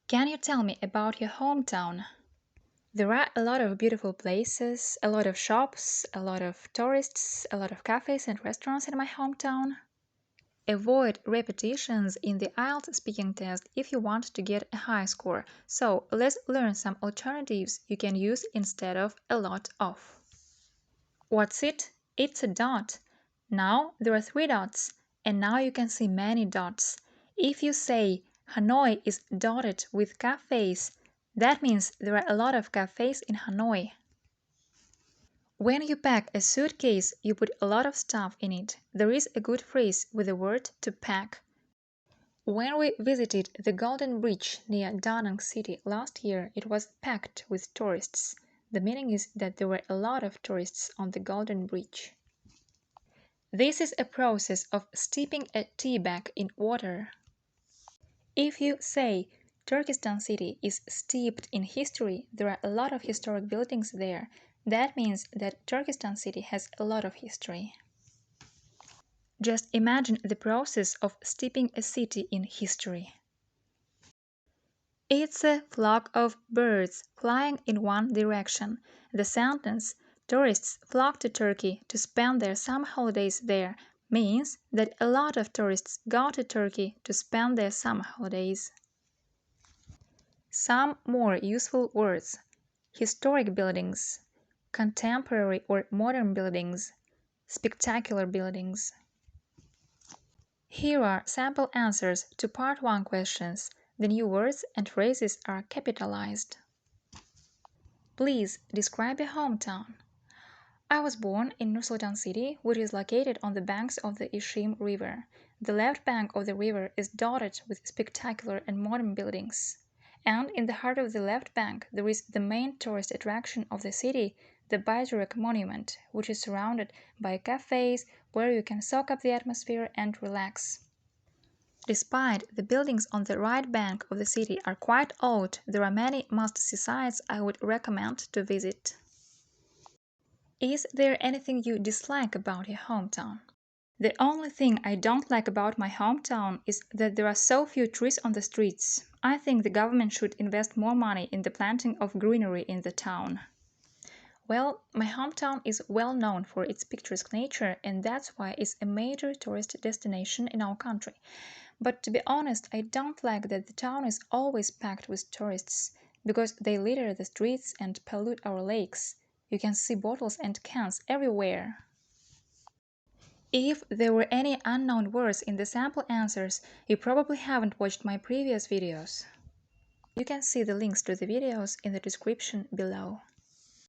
Can you tell me about your hometown? There are a lot of beautiful places, a lot of shops, a lot of tourists, a lot of cafes and restaurants in my hometown. Avoid repetitions in the IELTS speaking test if you want to get a high score. So let's learn some alternatives you can use instead of a lot of. What's it? It's a dot. Now there are three dots, and now you can see many dots. If you say Hanoi is dotted with cafes, that means there are a lot of cafes in Hanoi. When you pack a suitcase, you put a lot of stuff in it. There is a good phrase with the word to pack. When we visited the Golden Bridge near Da Nang City last year, it was packed with tourists. The meaning is that there were a lot of tourists on the Golden Bridge. This is a process of steeping a tea bag in water. If you say Turkestan city is steeped in history, there are a lot of historic buildings there. That means that Turkestan city has a lot of history. Just imagine the process of steeping a city in history. It's a flock of birds flying in one direction. The sentence, tourists flock to Turkey to spend their summer holidays there, means that a lot of tourists go to Turkey to spend their summer holidays. Some more useful words: historic buildings, contemporary or modern buildings, spectacular buildings. Here are sample answers to Part 1 questions. The new words and phrases are capitalized. Please describe your hometown. I was born in Nur-Sultan City, which is located on the banks of the Ishim River. The left bank of the river is dotted with spectacular and modern buildings. And in the heart of the left bank, there is the main tourist attraction of the city, the Bayturk Monument, which is surrounded by cafes where you can soak up the atmosphere and relax. Despite the buildings on the right bank of the city are quite old, there are many must-see sites I would recommend to visit. Is there anything you dislike about your hometown? The only thing I don't like about my hometown is that there are so few trees on the streets. I think the government should invest more money in the planting of greenery in the town. Well, my hometown is well known for its picturesque nature, and that's why it's a major tourist destination in our country. But to be honest, I don't like that the town is always packed with tourists, because they litter the streets and pollute our lakes. You can see bottles and cans everywhere. If there were any unknown words in the sample answers, you probably haven't watched my previous videos. You can see the links to the videos in the description below.